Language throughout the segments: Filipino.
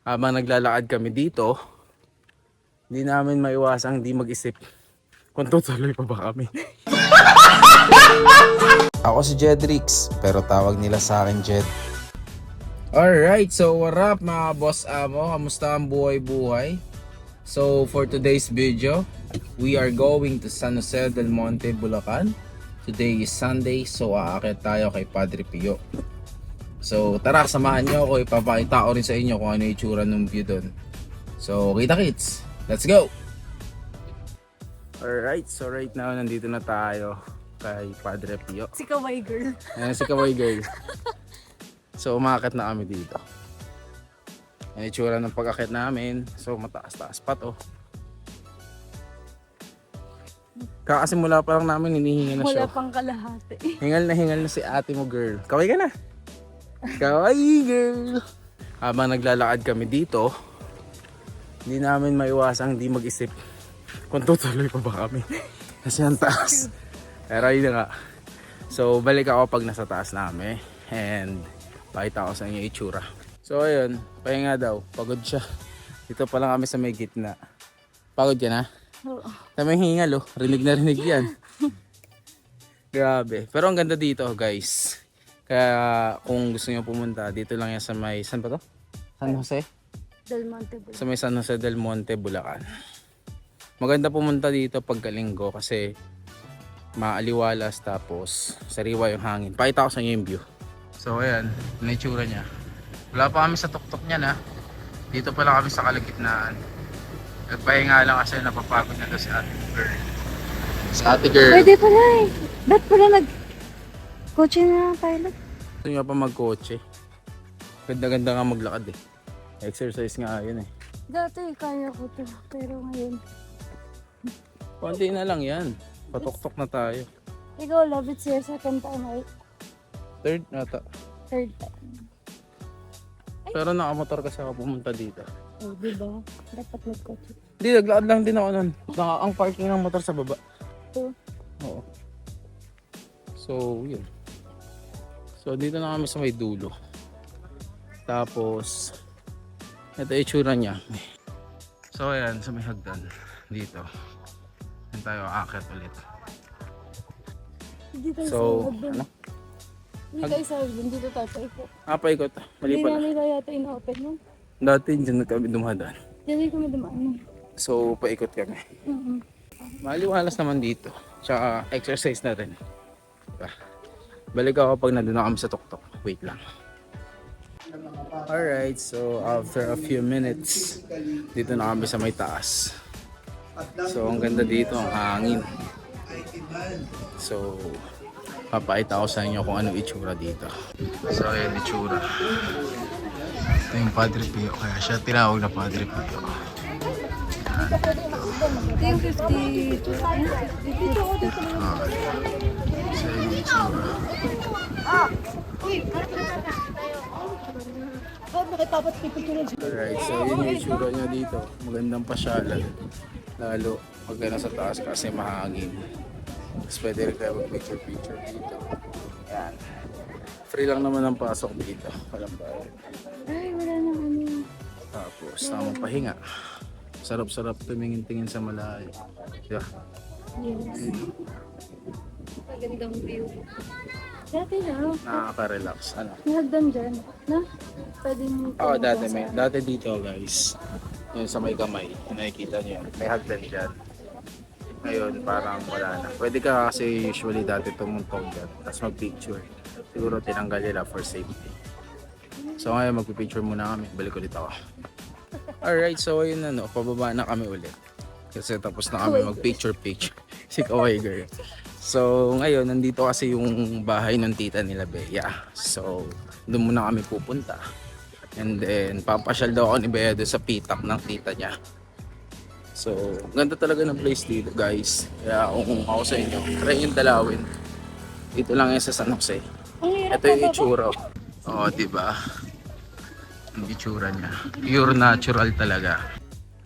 Habang naglalakad kami dito, hindi namin maiwasang di mag-isip kung tutuloy pa ba kami. Ako si Jedrix, pero tawag nila sa akin Jed. Alright, so what up mga boss amo? Kamusta ang buhay-buhay? So for today's video, we are going to San Jose del Monte, Bulacan. Today is Sunday, so aakit tayo kay Padre Pio. So tara, samahan nyo ako, ipapakita ko rin sa inyo kung ano yung itsura ng view doon. So kita kits, let's go! Alright, so right now nandito na tayo kay Padre Pio. Si Kawaii Girl. Ayan si Kawaii Girl. So umakit na kami dito. Ang itsura ng pag-akit namin. So mataas-taas pa to. Kakasimula pa lang namin, hinihingal na siya. Wala pang kalahati. Hingal na si ate mo, girl. Kaway ka na. Kaway, girl. Habang naglalakad kami dito, hindi namin maiwasang di mag-isip kung tutuloy pa ba kami. Kasi ang taas. Pero yun na nga. So balik ako pag nasa taas namin. And pakita ko sa inyo itsura. So ayun, pahinga daw. Pagod siya. Dito pa lang kami sa may gitna. Pagod ka na? Oo. Tamang hingal oh. Rinig na rinig yan. Grabe. Pero ang ganda dito guys. Kaya kung gusto niyo pumunta, dito lang yan sa may, saan ba to? San Jose? Del Monte Bulacan. Sa may San Jose del Monte, Bulacan. Maganda pumunta dito pagkalinggo kasi maaliwalas tapos sariwa yung hangin. Pakita ko sa inyo yung view. So ayan, yung itsura niya. Wala pa kami sa tuktok niya na. Dito pa lang kami sa kalagitnaan. Nagpahinga lang kasi napapagod na to si ate girl. Si ate girl. Pwede pala eh. Ba't pala kotse na lang tayo? Gusto nyo pa magkotse. Ganda-ganda nga maglakad eh. Exercise nga yun eh. Dati kaya ko to. Pero ngayon. Konti na lang yan. Patok-tok na tayo. Ikaw, love it sir. Second time right? Third nata. Third time. Pero nakamotor kasi ako pumunta dito. Oh, diba? Dapat magkotse. Hindi, naglakad lang din ako nun. Ang parking ng motor sa baba. Ito. Oo. So, yun. So, dito na kami sa may dulo. Tapos, ito yung itsura niya. So, ayan, sa may hagdan. Dito. Yan tayo aakyat ulit. Hindi tayo So, sa doon. ano? Hindi tayo sa doon. Dito tayo paikot. Paikot. Mali Hindi pala. na nila yata ina-open no? Dati, dyan na kami dumadaan. Hindi kami dumaan. So, paikot kami. Maliwalas naman dito. Tsaka, exercise na rin. Diba? Balik ako pag nandun na kami sa tuktok. Wait lang. Alright, so after a few minutes, dito na kami sa may taas. So, ang ganda dito, ang hangin. So, papakita ko sa inyo kung ano itsura dito. So, ayan itsura. Ito yung Padre Pio, kaya siya tinawag na Padre Pio. Ito yung 50. So, yun yung itsura. Alright, so yun yung itsura niya dito. Magandang pasyalan. Lalo pag nasa taas kasi mahangin. Tapos pwede rin kayo mag-picture dito. Yan. Free lang naman ang pasok dito. Walang bayad. Ay, wala na ano. Tapos tamang pahinga. Sarap-sarap tumingin-tingin sa malayo. Diba? Yes. Magandang view. Dati na. Nakaka-relax. Ano? May hagdan dyan. Na? Pwede mo. Oo, dati dito guys. Yun sa may kamay. Nakikita niyo yan. May hagdan dyan. Ngayon parang wala na. Pwede ka kasi usually dati tumuntong dyan. Tapos mag-picture. Siguro tinanggal nila for safety. So ngayon magpipicture muna kami. Balik ulit ako. Alright, so ayun na no. Pababa na kami ulit. Kasi tapos na kami mag-picture. Si Kawaii Girl. So ngayon nandito kasi yung bahay ng tita nila Bea. So doon muna kami pupunta. And then papasyal daw ako ni Bea doon sa pitak ng tita niya. So ganda talaga ng place dito guys. Kaya kung ako sa inyo, try yung dalawin. Dito lang yan sa San Jose. Ito yung itsura. Oo, diba? Yung itsura niya. Pure natural talaga.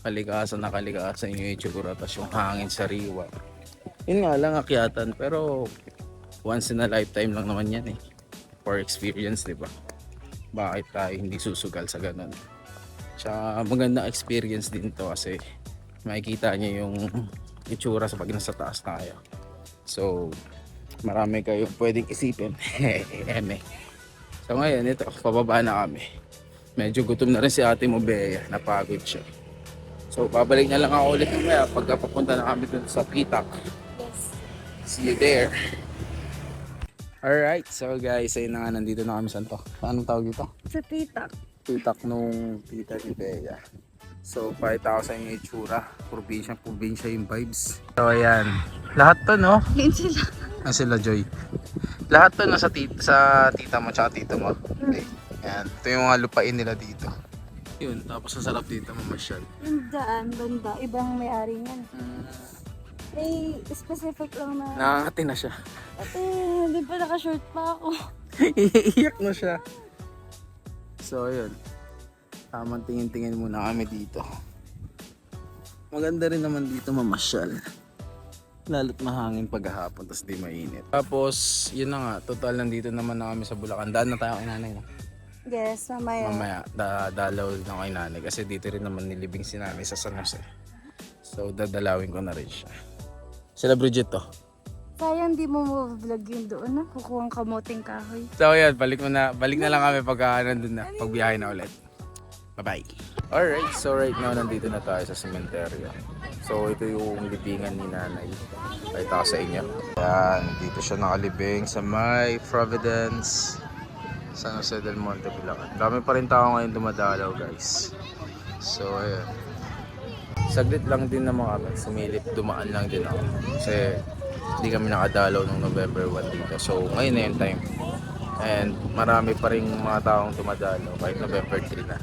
Kalikasan na kalikasan yung itsura. Tapos yung hangin sariwa. Yun nga lang akyatan. Pero once in a lifetime lang naman yan eh. For experience, diba? Bakit tayo hindi susugal sa ganun? Tsaka magandang experience din to kasi makikita niyo yung itsura sa pag nasa taas na kayo. So, marami kayong pwedeng isipin. Eme. So ngayon, ito, pababa na kami. Medyo gutom na rin si Ate mo, Bea. Napagod siya. So, babalik na lang ako ulit mamaya pagka papunta na kami dun sa Pitak. See you there. Alright, so guys, ayun na nga, nandito na kami sa to. Anong tawag dito? Sa titak. Pitak nung tita ni Bea. So, pakita ko sa inyo yung itsura. Probinsya yung vibes. So, ayan. Lahat to, no? Yun sila. Ah, sila Joy. Lahat to, no, sa tita mo tsaka tito mo. Okay. Ayan. Ito yung mga lupain nila dito. Yun, tapos ang sarap dito mamasyal. Yung daan, banda. Ibang may-ari niyan. May specific lang na. Nakangati na siya. Ate, hindi pa naka-short pa ako. Iiyak na siya. So, ayun. Tamang tingin-tingin muna kami dito. Maganda rin naman dito mamasyal. Lalo't mahangin paghahapon, tapos di mainit. Tapos, yun na nga, total nandito naman na kami sa Bulacan. Daan na tayo kay nanay, no? Yes, mamaya. Mamaya, dalaw na kay nanay. Kasi dito rin naman nilibing si nanay sa San Jose. So, dadalawin ko na rin siya. Sila Bridget to. Sayang di mo vlog yun doon na. Kukuha ang kamoting kahoy. So, yan, balik na lang kami pagka nandun na, pagbiyahe na ulit. Bye-bye. Alright, so right now nandito na tayo sa sementeryo. So ito yung libingan ni nanay. Pakita ko sa inyo. Yan, dito siya nakalibing sa may Providence, San Jose del Monte, Bulacan. Dami pa rin tao ngayon dumadalaw, guys. So ayan. Saglit lang din naman kami. Sumilip, dumaan lang din ako. Kasi hindi kami nakadalaw nung November 1 dito. So ngayon na yung time. And marami pa rin mga taong dumadalaw kahit November 3 na.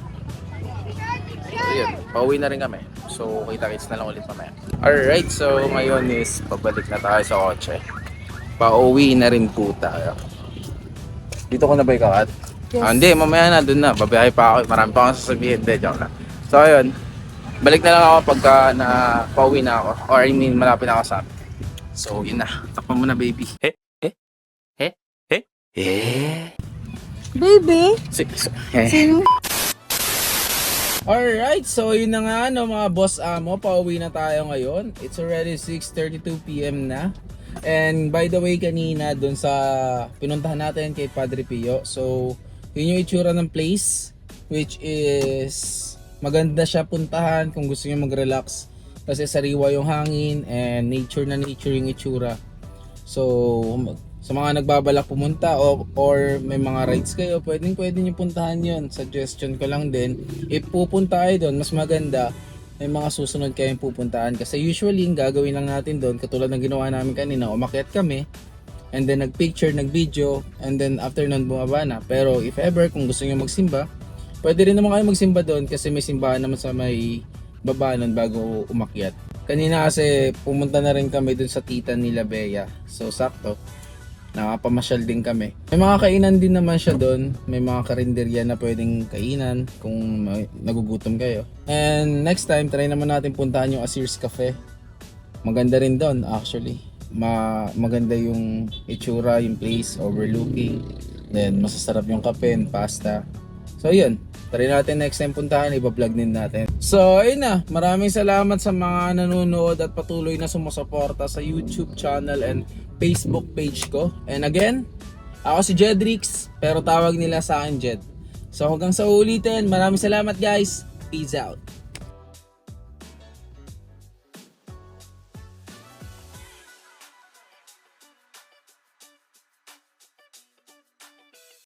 So yun, pauwi na rin kami. So kita-kits na lang ulit mamaya. Alright, so ngayon is pabalik na tayo sa kotse. Pauwi na rin po tayo. Dito ko na ba ikakat? Yes. Ah, hindi, mamaya na, dun na. Babiyahe pa ako. Marami pa akong sasabihin. Hindi, joke na. So ayun, balik na lang ako pagka na pauwi na ako. Or I mean, malapit na ako sa amin. So yun na, takpan mo na baby. Baby? Sino? Alright, so yun na nga no mga boss amo, pauwi na tayo ngayon. It's already 6:32 PM na. And by the way, kanina dun sa pinuntahan natin kay Padre Pio. So, yun yung itsura ng place, which is maganda siya puntahan kung gusto niyo mag-relax. Kasi sariwa yung hangin and nature na nature yung itsura. So, sa mga nagbabalak pumunta or may mga rides kayo, pwede nyo puntahan yun. Suggestion ko lang din, if pupunta kayo doon, mas maganda may mga susunod kayong pupuntahan. Kasi usually, yung gagawin lang natin doon, katulad ng ginawa namin kanina, umakyat kami, and then nag-picture, nag-video, and then after nun bumaba na. Pero if ever, kung gusto nyo magsimba, pwede rin naman kayo magsimba doon kasi may simbahan naman sa may baba nun bago umakyat. Kanina kasi pumunta na rin kami doon sa tita nila Bea. So sakto. Nakapamasyal din kami. May mga kainan din naman siya doon. May mga karinderya na pwedeng kainan kung nagugutom kayo. And next time, try naman natin puntahan yung Asirs Cafe. Maganda rin doon actually. Maganda yung itsura, yung place, overlooking. Then masasarap yung kape and pasta. So yun, try natin next time puntahan, iba-vlog din natin. So ayun na, maraming salamat sa mga nanonood at patuloy na sumusuporta sa YouTube channel and Facebook page ko. And again, ako si Jedrix, pero tawag nila sa akin Jed. So hanggang sa ulitin, maraming salamat guys. Peace out.